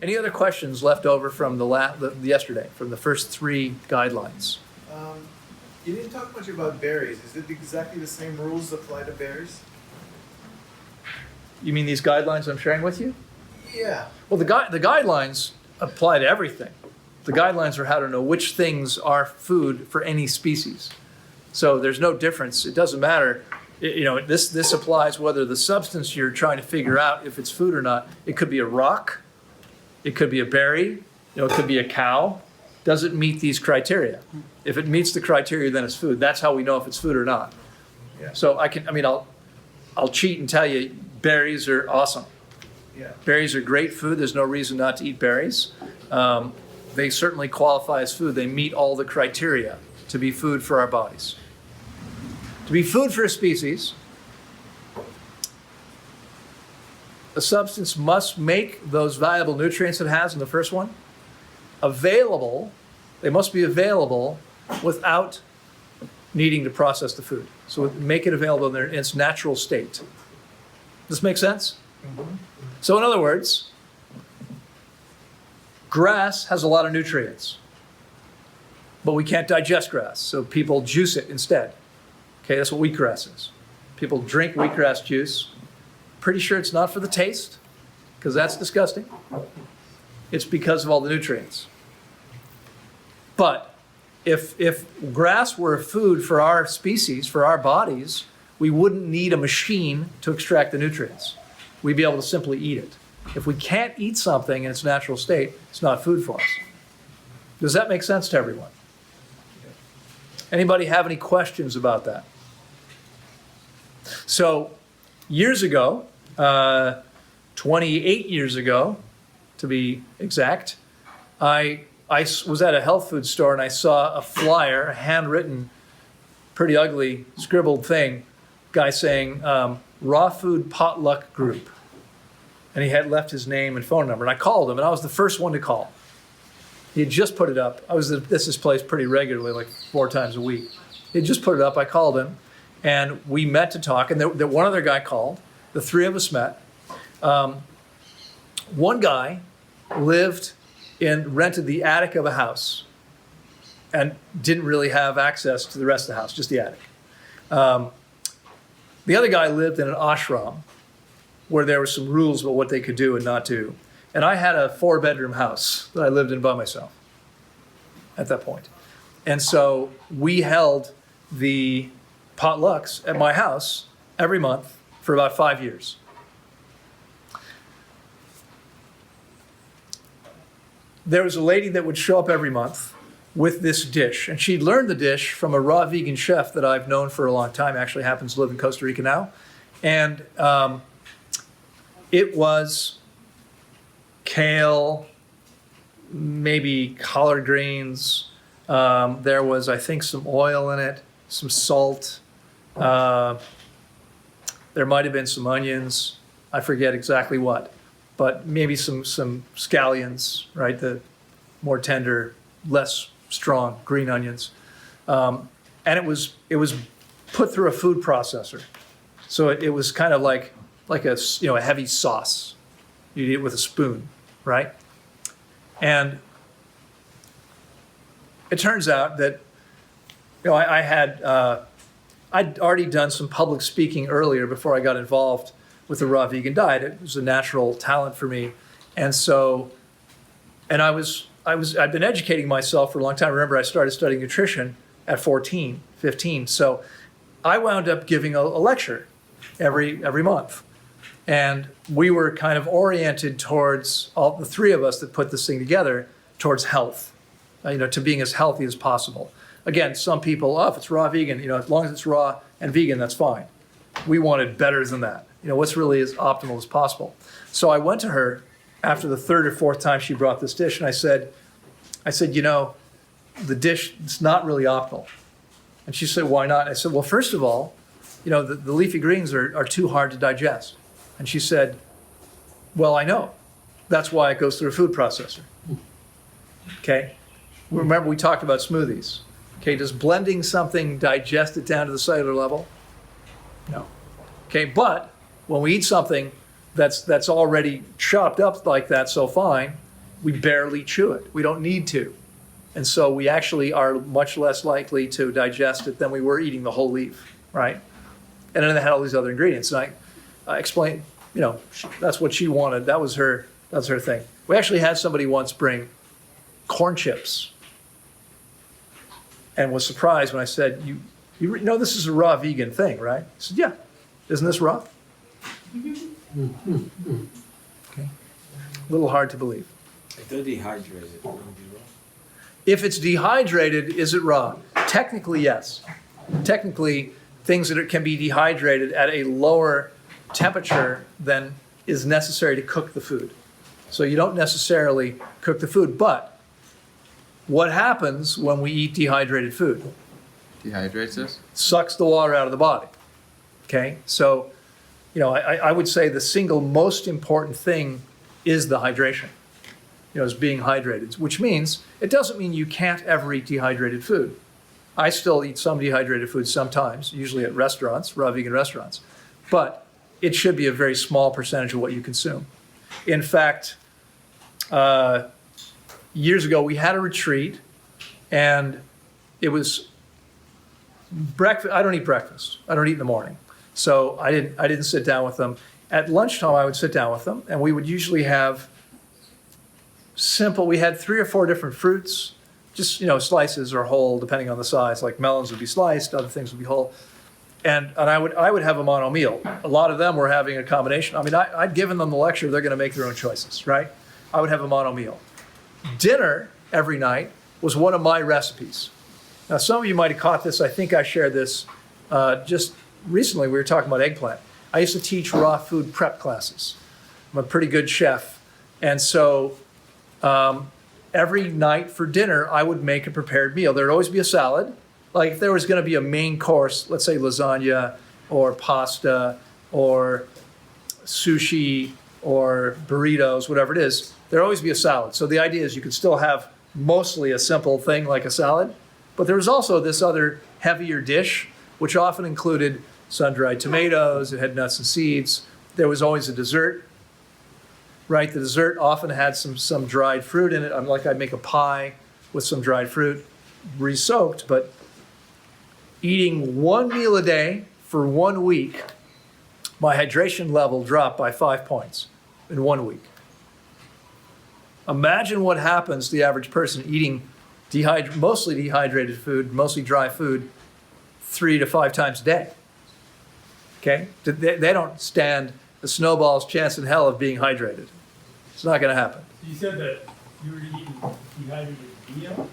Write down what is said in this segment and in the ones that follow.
Any other questions left over from yesterday, from the first 3 guidelines? You didn't talk much about berries. Is it exactly the same rules apply to berries? You mean these guidelines I'm sharing with you? Yeah. Well, the guidelines apply to everything. The guidelines are how to know which things are food for any species. So there's no difference. It doesn't matter. This applies whether the substance you're trying to figure out if it's food or not. It could be a rock. It could be a berry. It could be a cow. Does it meet these criteria? If it meets the criteria, then it's food. That's how we know if it's food or not. Yeah. So I'll cheat and tell you berries are awesome. Yeah. Berries are great food. There's no reason not to eat berries. They certainly qualify as food. They meet all the criteria to be food for our bodies. To be food for a species, a substance must make those valuable nutrients it has in the first one available. They must be available without needing to process the food. So make it available in its natural state. Does this make sense? Mm-hmm. So in other words, grass has a lot of nutrients, but we can't digest grass, so people juice it instead. Okay, that's what wheatgrass is. People drink wheatgrass juice. Pretty sure it's not for the taste, because that's disgusting. It's because of all the nutrients. But if grass were a food for our species, for our bodies, we wouldn't need a machine to extract the nutrients. We'd be able to simply eat it. If we can't eat something in its natural state, it's not food for us. Does that make sense to everyone? Anybody have any questions about that? So years ago, 28 years ago, to be exact, I was at a health food store and I saw a flyer, a handwritten, pretty ugly, scribbled thing, guy saying, raw food potluck group. And he had left his name and phone number. And I called him, and I was the first one to call. He had just put it up. I was at this place pretty regularly, like 4 times a week. He had just put it up. I called him, and we met to talk. And one other guy called. The 3 of us met. One guy rented the attic of a house and didn't really have access to the rest of the house, just the attic. The other guy lived in an ashram where there were some rules about what they could do and not do. And I had a 4-bedroom house that I lived in by myself at that point. And so we held the potlucks at my house every month for about 5 years. There was a lady that would show up every month with this dish. And she'd learned the dish from a raw vegan chef that I've known for a long time, actually happens to live in Costa Rica now. And it was kale, maybe collard greens. There was, I think, some oil in it, some salt. There might have been some onions. I forget exactly what, but maybe some scallions, right? The more tender, less strong green onions. And it was put through a food processor. So it was kind of like a heavy sauce. You eat it with a spoon, right? And it turns out that I'd already done some public speaking earlier before I got involved with the raw vegan diet. It was a natural talent for me, and I'd been educating myself for a long time. Remember, I started studying nutrition at 14, 15. So I wound up giving a lecture every month. And we were kind of oriented towards, all the 3 of us that put this thing together, towards health, to being as healthy as possible. Again, some people, if it's raw vegan, as long as it's raw and vegan, that's fine. We wanted better than that. What's really as optimal as possible. So I went to her after the 3rd or 4th time she brought this dish, and I said, the dish is not really optimal. And she said, why not? I said, well, first of all, the leafy greens are too hard to digest. And she said, well, I know. That's why it goes through a food processor. Okay? Remember, we talked about smoothies. Okay, does blending something digest it down to the cellular level? No. Okay, but when we eat something that's already chopped up like that so fine, we barely chew it. We don't need to. And so we actually are much less likely to digest it than we were eating the whole leaf, right? And then it had all these other ingredients. And I explained, that's what she wanted. That was her thing. We actually had somebody once bring corn chips and was surprised when I said, you know this is a raw vegan thing, right? He said, yeah. Isn't this raw? Okay. A little hard to believe. If they're dehydrated, it wouldn't be raw. If it's dehydrated, is it raw? Technically, yes. Technically, things that can be dehydrated at a lower temperature than is necessary to cook the food. So you don't necessarily cook the food, but what happens when we eat dehydrated food? Dehydrates us? Sucks the water out of the body. Okay? So, I would say the single most important thing is the hydration. Is being hydrated, which means it doesn't mean you can't ever eat dehydrated food. I still eat some dehydrated food sometimes, usually at restaurants, raw vegan restaurants, but it should be a very small percentage of what you consume. In fact, years ago we had a retreat, and it was breakfast. I don't eat breakfast. I don't eat in the morning, so I didn't sit down with them. At lunchtime, I would sit down with them, and we would usually have simple. We had 3 or 4 different fruits, just slices or whole, depending on the size. Like melons would be sliced, other things would be whole, and I would have a mono meal. A lot of them were having a combination. I mean, I'd given them the lecture; they're going to make their own choices, right? I would have a mono meal. Dinner every night was one of my recipes. Now, some of you might have caught this. I think I shared this just recently. We were talking about eggplant. I used to teach raw food prep classes. I'm a pretty good chef, and so. Every night for dinner, I would make a prepared meal. There would always be a salad. Like if there was going to be a main course, let's say lasagna or pasta or sushi or burritos, whatever it is, there'd always be a salad. So the idea is you could still have mostly a simple thing like a salad, but there was also this other heavier dish, which often included sun-dried tomatoes, it had nuts and seeds. There was always a dessert. Right, the dessert often had some dried fruit in it. Like I'd make a pie with some dried fruit, re-soaked, but eating one meal a day for 1 week, my hydration level dropped by 5 points in 1 week. Imagine what happens to the average person eating mostly dehydrated food, mostly dry food, 3 to 5 times a day. Okay? They don't stand a snowball's chance in hell of being hydrated. It's not going to happen. You said that you were eating dehydrated meal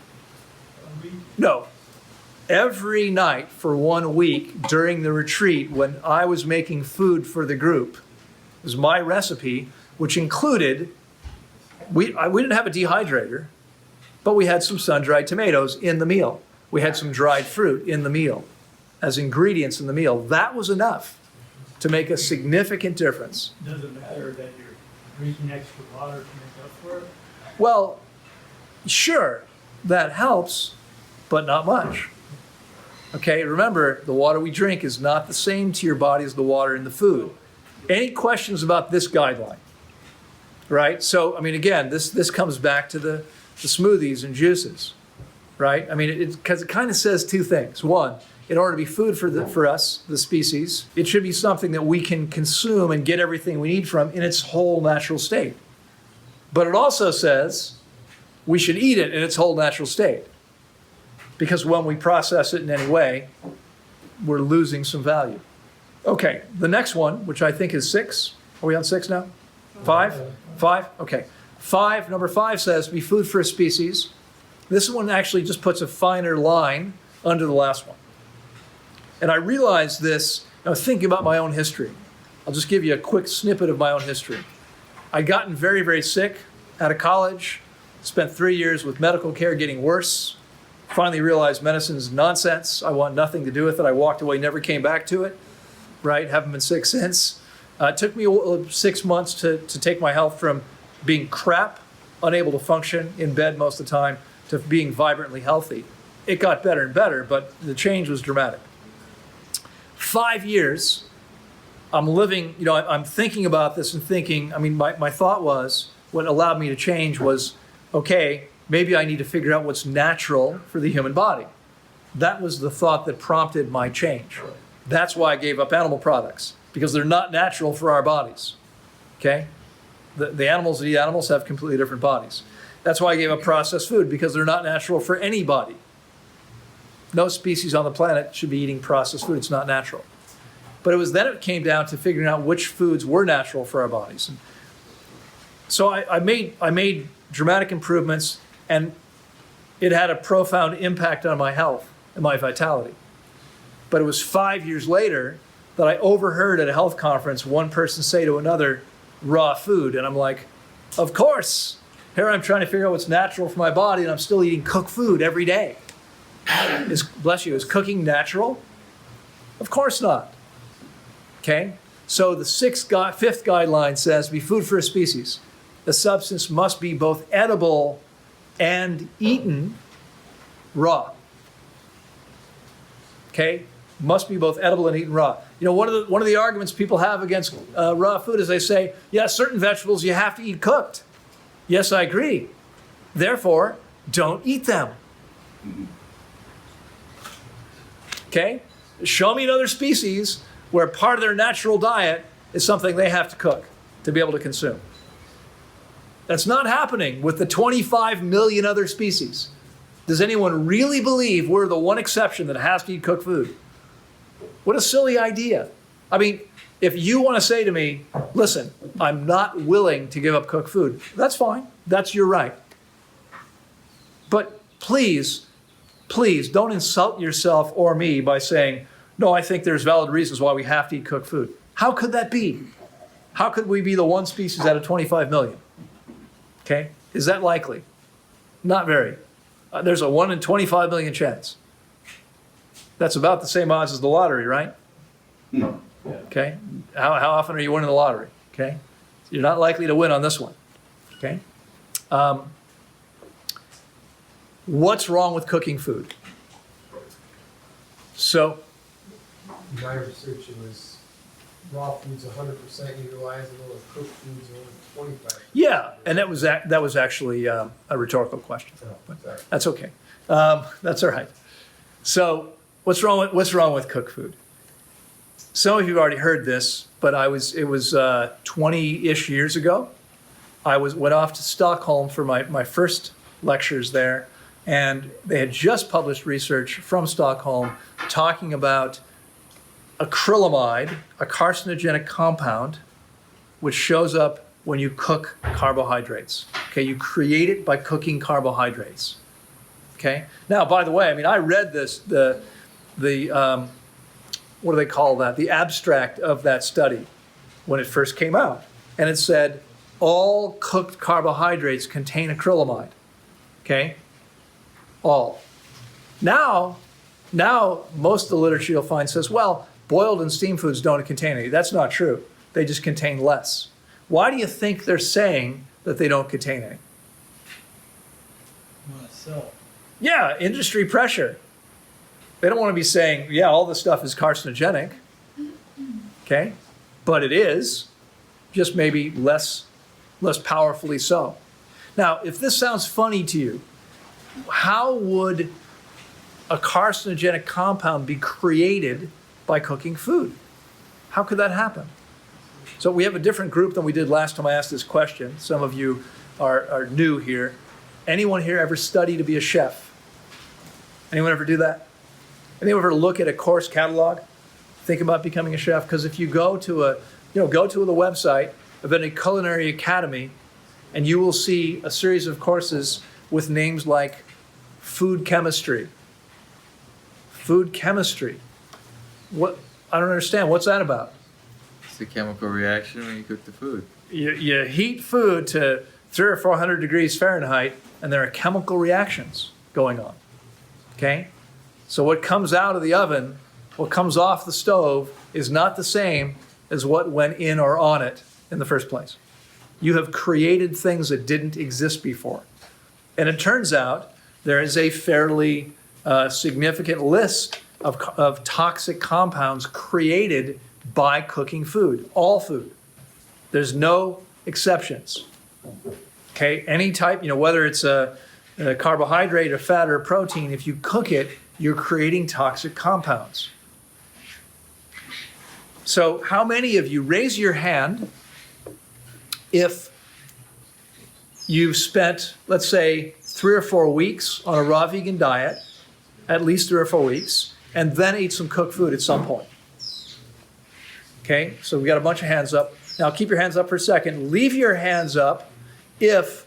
a week? No. Every night for 1 week during the retreat when I was making food for the group, it was my recipe, which included, we didn't have a dehydrator, but we had some sun-dried tomatoes in the meal. We had some dried fruit in the meal as ingredients in the meal. That was enough to make a significant difference. Does it matter that you're drinking extra water to make up for it? Well, sure, that helps, but not much. Okay, remember, the water we drink is not the same to your body as the water in the food. Any questions about this guideline? Right? So, I mean, again, this comes back to the smoothies and juices, right? I mean, because it kind of says 2 things. One, in order to be food for us, the species, it should be something that we can consume and get everything we need from in its whole natural state. But it also says we should eat it in its whole natural state. Because when we process it in any way, we're losing some value. Okay, the next one, which I think is 6. Are we on 6 now? 5? 5? Okay. Number 5 says be food for a species. This one actually just puts a finer line under the last one. And I realized this, I was thinking about my own history. I'll just give you a quick snippet of my own history. I'd gotten very, very sick out of college, spent 3 years with medical care getting worse, finally realized medicine is nonsense. I want nothing to do with it. I walked away, never came back to it, right? Haven't been sick since. It took me 6 months to take my health from being crap, unable to function in bed most of the time, to being vibrantly healthy. It got better and better, but the change was dramatic. 5 years, I'm living, I'm thinking about this and thinking, I mean, my thought was, what allowed me to change was, okay, maybe I need to figure out what's natural for the human body. That was the thought that prompted my change. That's why I gave up animal products, because they're not natural for our bodies. Okay? The animals that eat animals have completely different bodies. That's why I gave up processed food, because they're not natural for any body. No species on the planet should be eating processed food. It's not natural. But it was then it came down to figuring out which foods were natural for our bodies. And so I made dramatic improvements, and it had a profound impact on my health and my vitality. But it was 5 years later that I overheard at a health conference one person say to another, raw food. And I'm like, of course. Here I'm trying to figure out what's natural for my body, and I'm still eating cooked food every day. Bless you, is cooking natural? Of course not. Okay? So the fifth guideline says, be food for a species. The substance must be both edible and eaten raw. Okay? Must be both edible and eaten raw. You know, one of the arguments people have against raw food is they say, yeah, certain vegetables you have to eat cooked. Yes, I agree. Therefore, don't eat them. Okay? Show me another species where part of their natural diet is something they have to cook to be able to consume. That's not happening with the 25 million other species. Does anyone really believe we're the one exception that has to eat cooked food? What a silly idea. I mean, if you want to say to me, listen, I'm not willing to give up cooked food, that's fine. That's your right. But please don't insult yourself or me by saying, no, I think there's valid reasons why we have to eat cooked food. How could that be? How could we be the one species out of 25 million? Okay? Is that likely? Not very. There's a 1 in 25 million chance. That's about the same odds as the lottery, right? No. Okay? How often are you winning the lottery? Okay? You're not likely to win on this one. Okay? What's wrong with cooking food? So, My research, it was raw foods 100% utilizable, and cooked foods only 25%. yeah, and that was actually a rhetorical question. Oh, sorry. That's okay. That's all right. So, what's wrong with cooked food? Some of you have already heard this, but it was 20-ish years ago. I went off to Stockholm for my first lectures there, and they had just published research from Stockholm talking about acrylamide, a carcinogenic compound, which shows up when you cook carbohydrates. Okay, you create it by cooking carbohydrates. Okay. Now, by the way, I mean I read this what do they call that? The abstract of that study when it first came out, and it said all cooked carbohydrates contain acrylamide. Okay. All. Now most of the literature you'll find says, well, boiled and steamed foods don't contain any. That's not true. They just contain less. Why do you think they're saying that they don't contain any? So, Yeah, industry pressure. They don't want to be saying, yeah, all this stuff is carcinogenic. Okay? But it is, just maybe less powerfully so. Now, if this sounds funny to you, how would a carcinogenic compound be created by cooking food? How could that happen? So we have a different group than we did last time I asked this question. Some of you are new here. Anyone here ever study to be a chef? Anyone ever do that? Anyone ever look at a course catalog? Think about becoming a chef? Because if you go to the website of any culinary academy, and you will see a series of courses with names like food chemistry. Food chemistry. What? I don't understand. What's that about? It's a chemical reaction when you cook the food. You heat food to 300 or 400 degrees Fahrenheit, and there are chemical reactions going on. Okay? So what comes out of the oven, what comes off the stove, is not the same as what went in or on it in the first place. You have created things that didn't exist before. And it turns out there is a fairly significant list of toxic compounds created by cooking food, all food. There's no exceptions. Okay, any type, whether it's a carbohydrate, a fat, or a protein, if you cook it, you're creating toxic compounds. So how many of you, raise your hand if you've spent, let's say, 3 or 4 weeks on a raw vegan diet, at least 3 or 4 weeks, and then ate some cooked food at some point. Okay, so we got a bunch of hands up. Now keep your hands up for a second. Leave your hands up if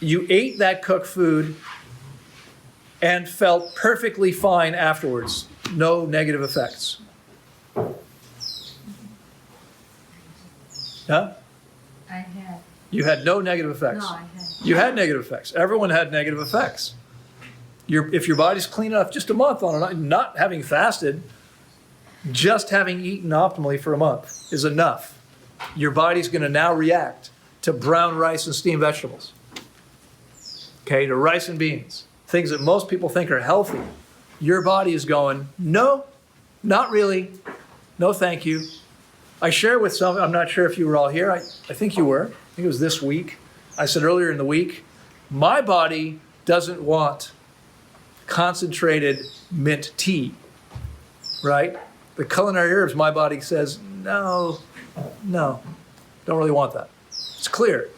you ate that cooked food and felt perfectly fine afterwards. No negative effects. Huh? I had. You had no negative effects. No, I had. You had negative effects. Everyone had negative effects. If your body's clean enough, just a month on it, not having fasted, just having eaten optimally for a month is enough. Your body's going to now react to brown rice and steamed vegetables. Okay, to rice and beans, things that most people think are healthy. Your body is going, no, not really. No, thank you. I share with some, I'm not sure if you were all here. I think you were. I think it was this week. I said earlier in the week, my body doesn't want concentrated mint tea, right? The culinary herbs, my body says, no, don't really want that. It's clear,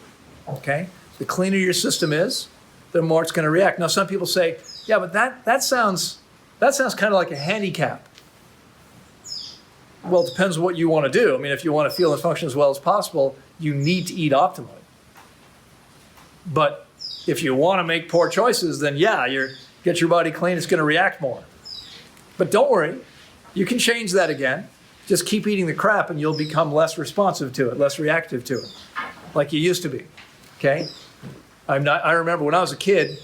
okay? The cleaner your system is, the more it's going to react. Now, some people say, yeah, but that sounds kind of like a handicap. Well, it depends what you want to do. I mean, if you want to feel and function as well as possible, you need to eat optimally. But if you want to make poor choices, then yeah, get your body clean, it's going to react more. But don't worry, you can change that again. Just keep eating the crap and you'll become less responsive to it, less reactive to it, like you used to be, okay? I remember when I was a kid,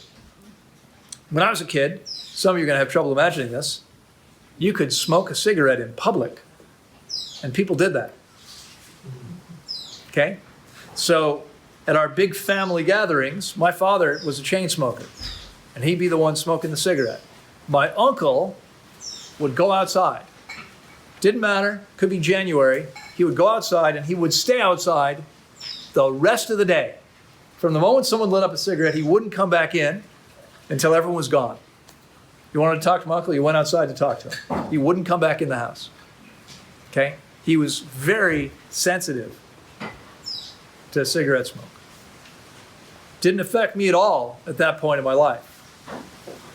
some of you are going to have trouble imagining this, you could smoke a cigarette in public, and people did that, okay? So at our big family gatherings, my father was a chain smoker, and he'd be the one smoking the cigarette. My uncle would go outside. Didn't matter, could be January. He would go outside and he would stay outside the rest of the day. From the moment someone lit up a cigarette, he wouldn't come back in until everyone was gone. You wanted to talk to my uncle, you went outside to talk to him. He wouldn't come back in the house. Okay? He was very sensitive to cigarette smoke. Didn't affect me at all at that point in my life.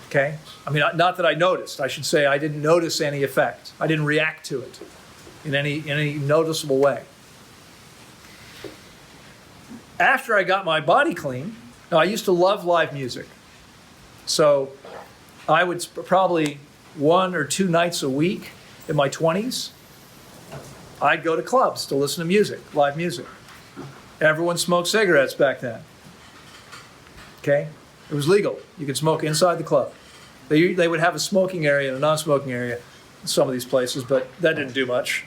Okay? I mean, not that I noticed. I should say I didn't notice any effect. I didn't react to it in any noticeable way. After I got my body clean, now I used to love live music. So I would probably 1 or 2 nights a week in my 20s, I'd go to clubs to listen to music, live music. Everyone smoked cigarettes back then. Okay? It was legal. You could smoke inside the club. They would have a smoking area and a non-smoking area in some of these places, but that didn't do much.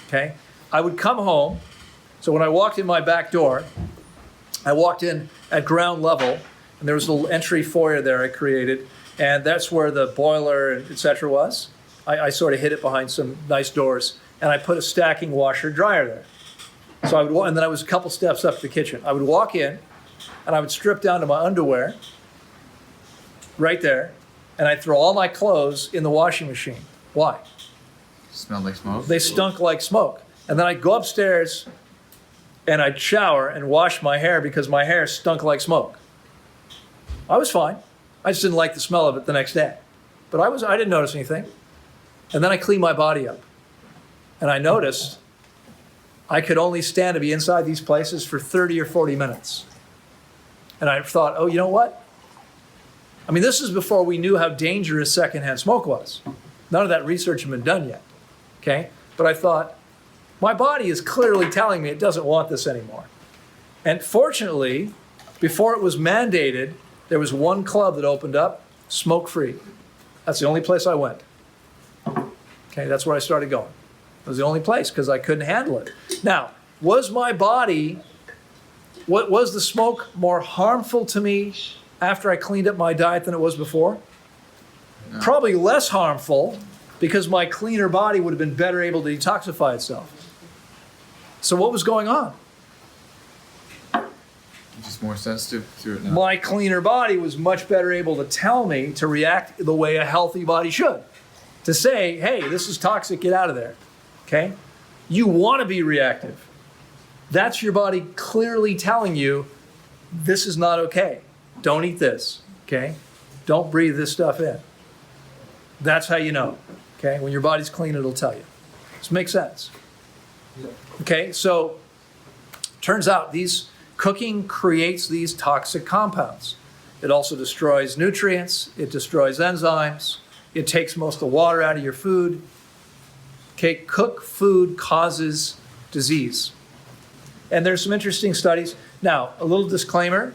Okay? I would come home. So when I walked in my back door, I walked in at ground level, and there was a little entry foyer there I created, and that's where the boiler and et cetera was. I sort of hid it behind some nice doors, and I put a stacking washer dryer there. So I would, and then I was a couple steps up to the kitchen. I would walk in, and I would strip down to my underwear, right there, and I'd throw all my clothes in the washing machine. Why? Smelled like smoke? They stunk like smoke. And then I'd go upstairs, and I'd shower and wash my hair because my hair stunk like smoke. I was fine. I just didn't like the smell of it the next day. But I didn't notice anything. And then I cleaned my body up. And I noticed I could only stand to be inside these places for 30 or 40 minutes. And I thought, oh, you know what? I mean, this is before we knew how dangerous secondhand smoke was. None of that research had been done yet. Okay? But I thought, my body is clearly telling me it doesn't want this anymore. And fortunately, before it was mandated, there was one club that opened up, smoke-free. That's the only place I went. Okay, that's where I started going. It was the only place because I couldn't handle it. Now, was my body, was the smoke more harmful to me after I cleaned up my diet than it was before? No. Probably less harmful because my cleaner body would have been better able to detoxify itself. So what was going on? You just just more sensitive to it now. My cleaner body was much better able to tell me to react the way a healthy body should. To say, hey, this is toxic, get out of there. Okay? You want to be reactive. That's your body clearly telling you, this is not okay. Don't eat this. Okay? Don't breathe this stuff in. That's how you know. Okay? When your body's clean, it'll tell you. This makes sense. Okay? So, turns out cooking creates these toxic compounds. It also destroys nutrients. It destroys enzymes. It takes most of the water out of your food. Okay, cooked food causes disease. And there's some interesting studies. Now, a little disclaimer.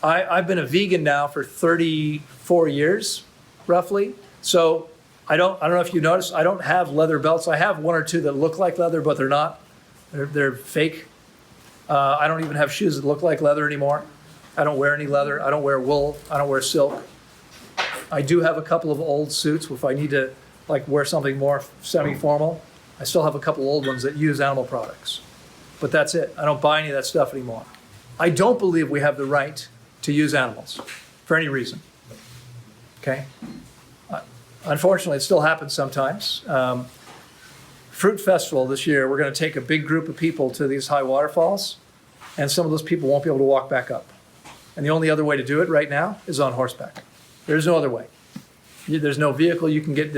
I've been a vegan now for 34 years, roughly. So I don't know if you noticed, I don't have leather belts. I have one or two that look like leather, but they're not. They're fake. I don't even have shoes that look like leather anymore. I don't wear any leather. I don't wear wool. I don't wear silk. I do have a couple of old suits if I need to wear something more semi-formal. I still have a couple old ones that use animal products. But that's it. I don't buy any of that stuff anymore. I don't believe we have the right to use animals for any reason. Okay? Unfortunately, it still happens sometimes. Fruit Festival this year, we're going to take a big group of people to these high waterfalls, and some of those people won't be able to walk back up. And the only other way to do it right now is on horseback. There's no other way. There's no vehicle you can get.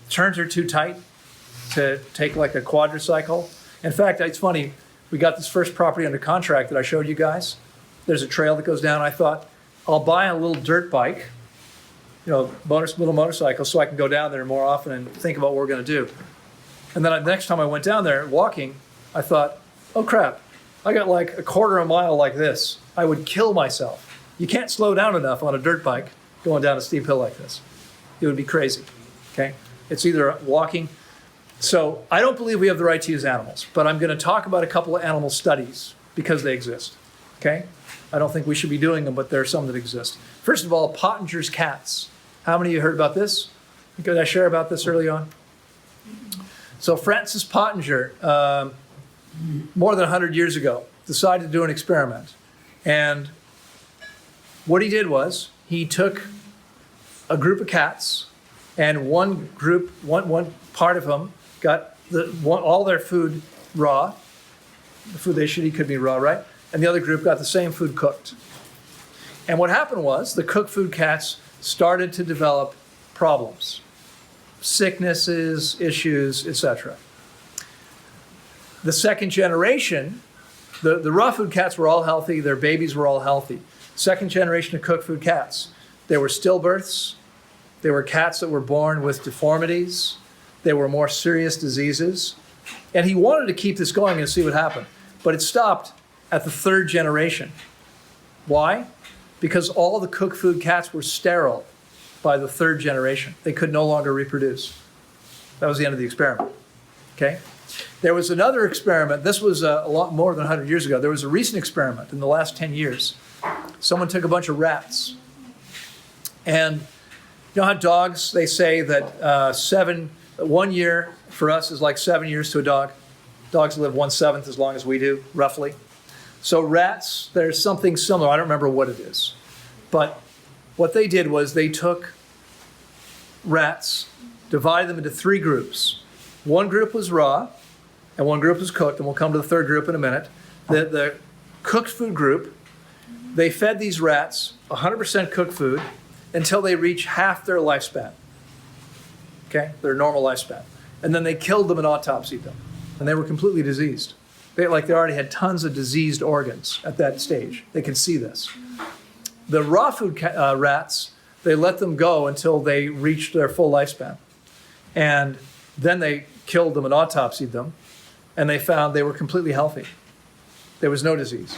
Turns are too tight to take like a quadricycle. In fact, it's funny, we got this first property under contract that I showed you guys. There's a trail that goes down. I thought, I'll buy a little dirt bike, little motorcycle, so I can go down there more often and think about what we're going to do. And then the next time I went down there walking, I thought, oh crap, I got like a quarter of a mile like this. I would kill myself. You can't slow down enough on a dirt bike going down a steep hill like this. It would be crazy, okay? It's either walking. So I don't believe we have the right to use animals, but I'm going to talk about a couple of animal studies because they exist, okay? I don't think we should be doing them, but there are some that exist. First of all, Pottinger's cats. How many of you heard about this? Did I share about this early on? So Francis Pottinger, more than 100 years ago, decided to do an experiment. And what he did was he took a group of cats, and one part of them got all their food raw. The food they should eat could be raw, right? And the other group got the same food cooked. And what happened was the cooked food cats started to develop problems. Sicknesses, issues, etc. The second generation, the raw food cats were all healthy, their babies were all healthy. Second generation of cooked food cats, there were stillbirths, there were cats that were born with deformities, there were more serious diseases. And he wanted to keep this going and see what happened. But it stopped at the third generation. Why? Because all the cooked food cats were sterile by the third generation. They could no longer reproduce. That was the end of the experiment. Okay? There was another experiment. This was a lot more than 100 years ago. There was a recent experiment in the last 10 years. Someone took a bunch of rats. And you know how dogs, they say that 1 year for us is like 7 years to a dog. Dogs live 1/7 as long as we do, roughly. So rats, there's something similar. I don't remember what it is. But what they did was they took rats, divided them into 3 groups. One group was raw, and one group was cooked, and we'll come to the third group in a minute. The cooked food group, they fed these rats 100% cooked food until they reach half their lifespan. Okay, their normal lifespan. And then they killed them and autopsied them. And they were completely diseased. They already had tons of diseased organs at that stage. They could see this. The raw food rats, they let them go until they reached their full lifespan. And then they killed them and autopsied them. And they found they were completely healthy. There was no disease.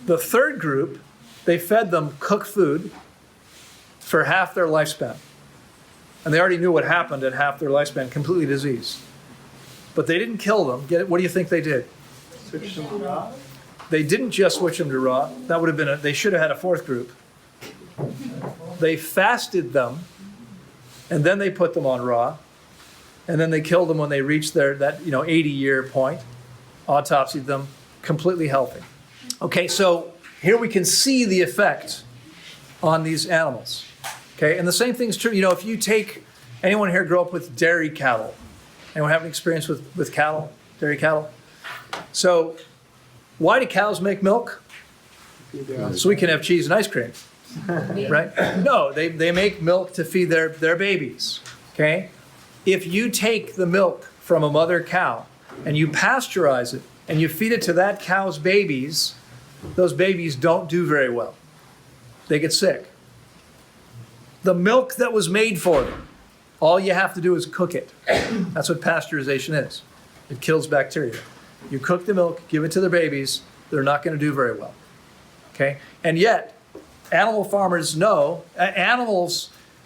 The third group, they fed them cooked food for half their lifespan. And they already knew what happened at half their lifespan, completely diseased. But they didn't kill them. What do you think they did? Switch them to raw? They didn't just switch them to raw. That would have been they should have had a fourth group. They fasted them, and then they put them on raw, and then they killed them when they reached that 80-year point, autopsied them, completely healthy. Okay, so here we can see the effect on these animals. Okay, and the same thing's true. You know, if you take anyone here grow up with dairy cattle, anyone have an experience with cattle, dairy cattle? So why do cows make milk? So we can have cheese and ice cream, right? No, they make milk to feed their babies, okay? If you take the milk from a mother cow and you pasteurize it and you feed it to that cow's babies, those babies don't do very well. They get sick. The milk that was made for them, all you have to do is cook it. That's what pasteurization is. It kills bacteria. You cook the milk, give it to the babies, they're not going to do very well. Okay? And yet, animal farmers know,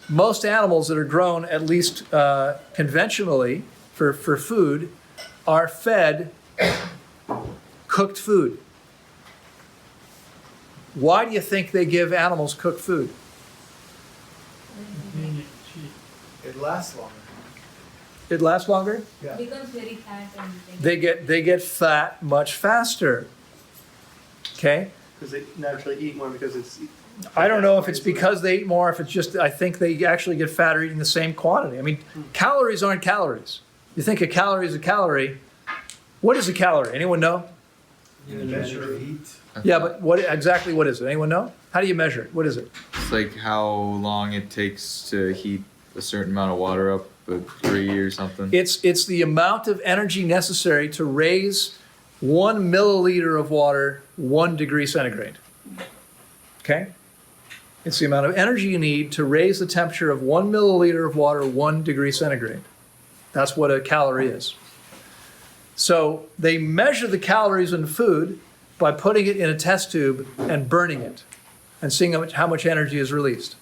most animals that are grown, at least conventionally for food, are fed cooked food. Why do you think they give animals cooked food? Convenient, cheap. It lasts longer. It lasts longer? Yeah. Becomes very fat and They get fat much faster. Okay? Because they naturally eat more because it's. I don't know if it's because they eat more, if it's just, I think they actually get fatter eating the same quantity. I mean, calories aren't calories. You think a calorie is a calorie. What is a calorie? Anyone know? You measure heat. Yeah, but what is it? Anyone know? How do you measure it? What is it? It's like how long it takes to heat a certain amount of water up, a degree or something. It's the amount of energy necessary to raise 1 milliliter of water 1 degree centigrade. Okay? It's the amount of energy you need to raise the temperature of 1 milliliter of water 1 degree centigrade. That's what a calorie is. So they measure the calories in food by putting it in a test tube and burning it and seeing how much energy is released.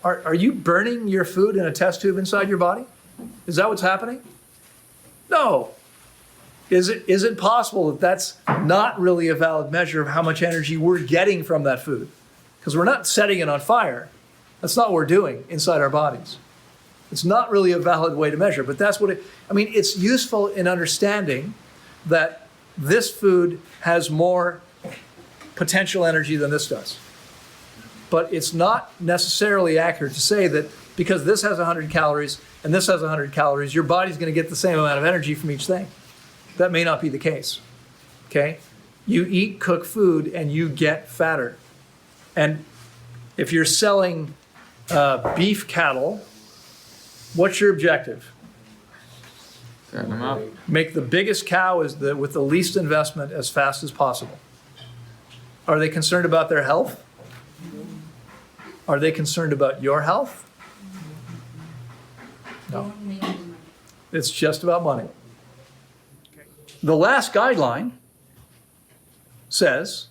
Are you burning your food in a test tube inside your body? Is that what's happening? No. Is it possible that that's not really a valid measure of how much energy we're getting from that food? Because we're not setting it on fire. That's not what we're doing inside our bodies. It's not really a valid way to measure, but that's what it's useful in understanding that this food has more potential energy than this does. But it's not necessarily accurate to say that because this has 100 calories and this has 100 calories, your body's going to get the same amount of energy from each thing. That may not be the case. Okay? You eat cooked food and you get fatter. And if you're selling beef cattle, what's your objective? Fatten them up. Make the biggest cow with the least investment as fast as possible. Are they concerned about their health? Are they concerned about your health? No. don't make any money. It's just about money. The last guideline says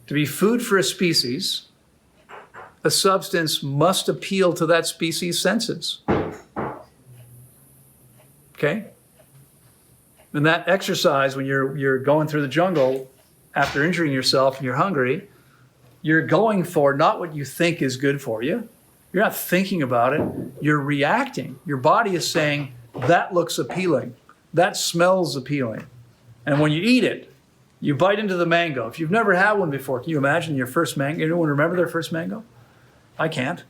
to be food for a species, a substance must appeal to that species' senses. Okay? And that exercise, when you're going through the jungle after injuring yourself and you're hungry, you're going for not what you think is good for you. You're not thinking about it. You're reacting. Your body is saying, that looks appealing. That smells appealing. And when you eat it, you bite into the mango. If you've never had one before, can you imagine your first mango? Anyone remember their first mango? I can't.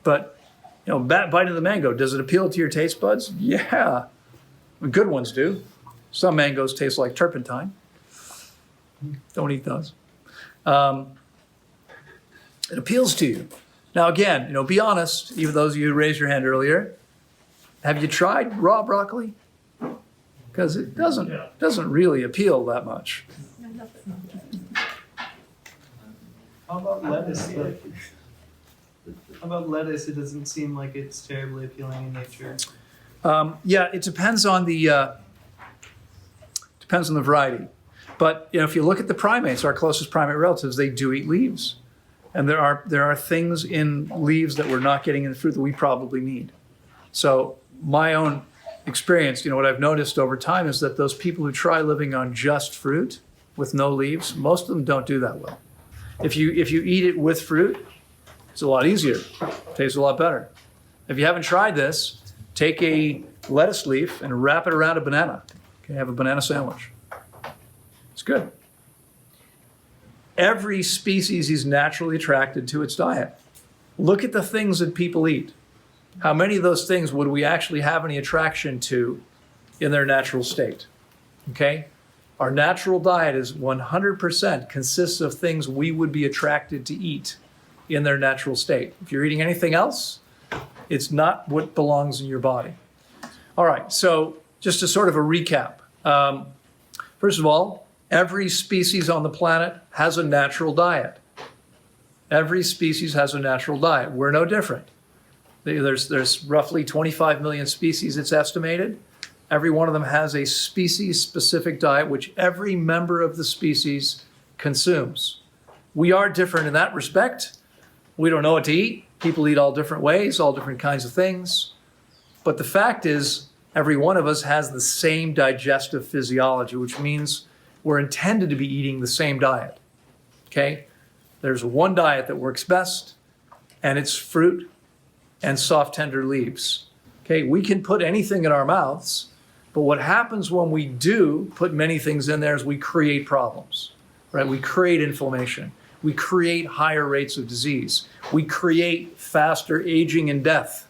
But, bite into the mango. Does it appeal to your taste buds? Yeah. Good ones do. Some mangoes taste like turpentine. Don't eat those. It appeals to you. Now again, be honest, even those of you who raised your hand earlier, have you tried raw broccoli? Because it doesn't really appeal that much. How about lettuce? How about lettuce? It doesn't seem like it's terribly appealing in nature. Yeah, it depends on the variety. But if you look at the primates, our closest primate relatives, they do eat leaves, and there are things in leaves that we're not getting in the fruit that we probably need. So my own experience, what I've noticed over time is that those people who try living on just fruit with no leaves, most of them don't do that well. If you eat it with fruit, it's a lot easier. Tastes a lot better. If you haven't tried this, take a lettuce leaf and wrap it around a banana Okay, have a banana sandwich. It's good. Every species is naturally attracted to its diet. Look at the things that people eat. How many of those things would we actually have any attraction to in their natural state? Okay? Our natural diet is 100% consists of things we would be attracted to eat in their natural state. If you're eating anything else, it's not what belongs in your body. All right, so just a sort of a recap. First of all, every species on the planet has a natural diet. Every species has a natural diet. We're no different. There's roughly 25 million species, it's estimated. Every one of them has a species-specific diet, which every member of the species consumes. We are different in that respect. We don't know what to eat. People eat all different ways, all different kinds of things. But the fact is, every one of us has the same digestive physiology, which means we're intended to be eating the same diet. Okay? There's one diet that works best, and it's fruit and soft, tender leaves. Okay? We can put anything in our mouths, but what happens when we do put many things in there is we create problems, right? We create inflammation. We create higher rates of disease. We create faster aging and death.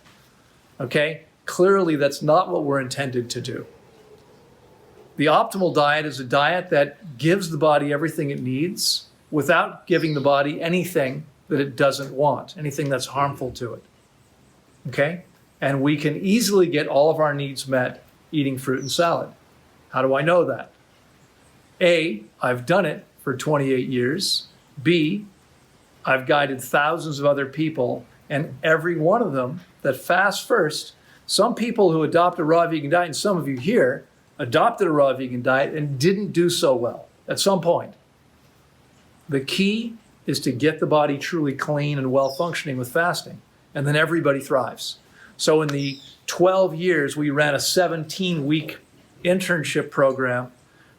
Okay? Clearly, that's not what we're intended to do. The optimal diet is a diet that gives the body everything it needs without giving the body anything that it doesn't want, anything that's harmful to it. Okay? And we can easily get all of our needs met eating fruit and salad. How do I know that? A, I've done it for 28 years. B, I've guided thousands of other people, and every one of them that fast first, some people who adopt a raw vegan diet, and some of you here, adopted a raw vegan diet and didn't do so well at some point. The key is to get the body truly clean and well functioning with fasting, and then everybody thrives. So in the 12 years, we ran a 17-week internship program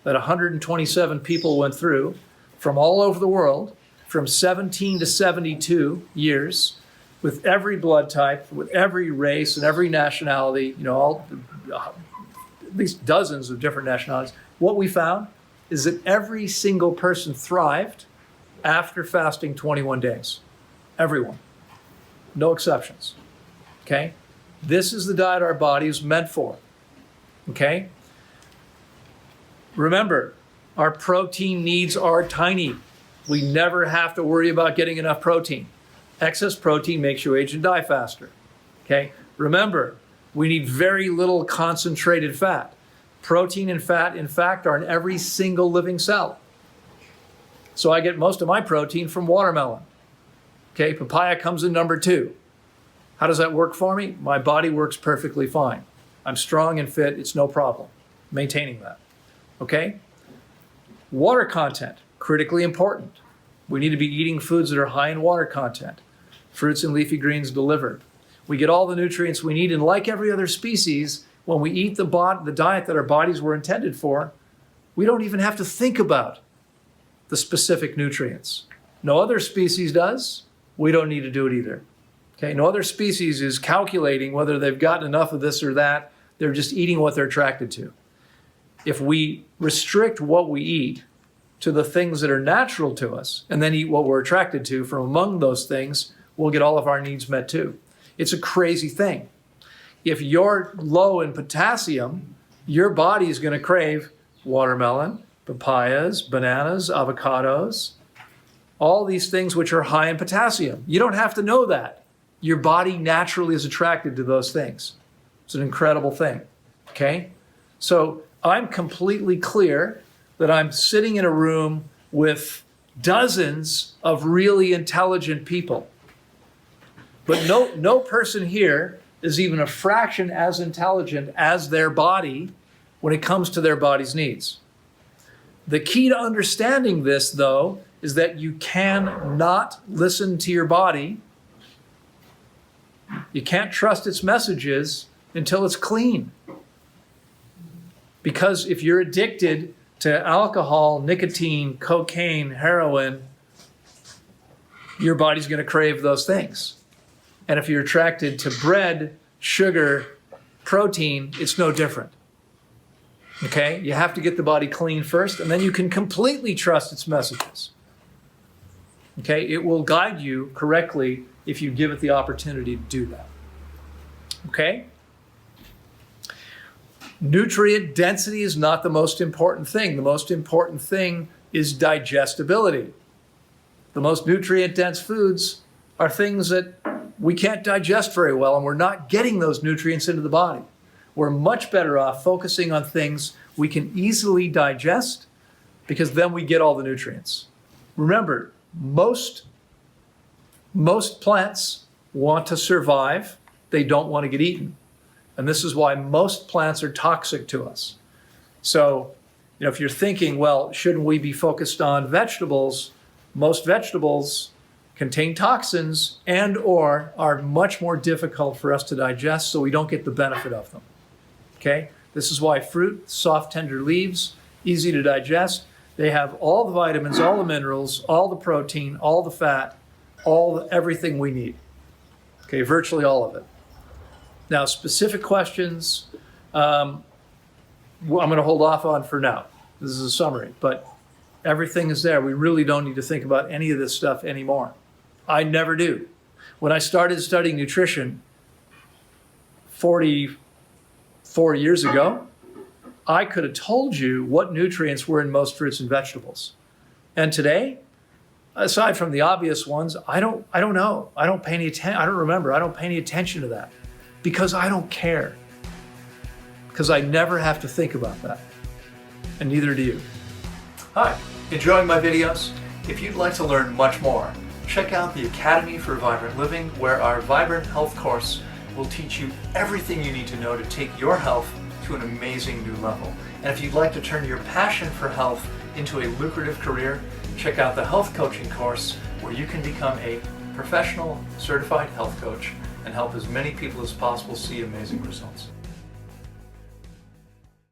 that 127 people went through from all over the world, from 17 to 72 years, with every blood type, with every race and every nationality, at least dozens of different nationalities. What we found is that every single person thrived after fasting 21 days. Everyone. No exceptions. Okay? This is the diet our body is meant for. Okay? Remember, our protein needs are tiny. We never have to worry about getting enough protein. Excess protein makes you age and die faster. Okay? Remember, we need very little concentrated fat. Protein and fat, in fact, are in every single living cell. So I get most of my protein from watermelon. Okay, papaya comes in number 2. How does that work for me? My body works perfectly fine. I'm strong and fit. It's no problem maintaining that. Okay? Water content, critically important. We need to be eating foods that are high in water content. Fruits and leafy greens deliver. We get all the nutrients we need, and like every other species, when we eat the diet that our bodies were intended for, we don't even have to think about the specific nutrients. No other species does. We don't need to do it either. Okay, no other species is calculating whether they've gotten enough of this or that. They're just eating what they're attracted to. If we restrict what we eat to the things that are natural to us and then eat what we're attracted to from among those things, we'll get all of our needs met too. It's a crazy thing. If you're low in potassium, your body is going to crave watermelon, papayas, bananas, avocados, all these things which are high in potassium. You don't have to know that. Your body naturally is attracted to those things. It's an incredible thing, okay? So I'm completely clear that I'm sitting in a room with dozens of really intelligent people. But no person here is even a fraction as intelligent as their body when it comes to their body's needs. The key to understanding this, though, is that you cannot listen to your body. You can't trust its messages until it's clean. Because if you're addicted to alcohol, nicotine, cocaine, heroin, your body's going to crave those things. And if you're attracted to bread, sugar, protein, it's no different. Okay? You have to get the body clean first, and then you can completely trust its messages. Okay? It will guide you correctly if you give it the opportunity to do that. Okay? Nutrient density is not the most important thing. The most important thing is digestibility. The most nutrient-dense foods are things that we can't digest very well, and we're not getting those nutrients into the body. We're much better off focusing on things we can easily digest, because then we get all the nutrients. Remember, most plants want to survive. They don't want to get eaten. And this is why most plants are toxic to us. So, if you're thinking, well, shouldn't we be focused on vegetables? Most vegetables contain toxins and or are much more difficult for us to digest, so we don't get the benefit of them. Okay? This is why fruit, soft, tender leaves, easy to digest. They have all the vitamins, all the minerals, all the protein, all the fat, everything we need. Okay, virtually all of it. Now, specific questions, I'm going to hold off on for now. This is a summary, but everything is there. We really don't need to think about any of this stuff anymore. I never do. When I started studying nutrition 44 years ago, I could have told you what nutrients were in most fruits and vegetables. And today, aside from the obvious ones, I don't know. I don't pay any attention. I don't remember. I don't pay any attention to that because I don't care. Because I never have to think about that. And neither do you. Hi, enjoying my videos? If you'd like to learn much more, check out the Academy for Vibrant Living, where our Vibrant Health course will teach you everything you need to know to take your health to an amazing new level. And if you'd like to turn your passion for health into a lucrative career, check out the Health Coaching course, where you can become a professional certified health coach and help as many people as possible see amazing results.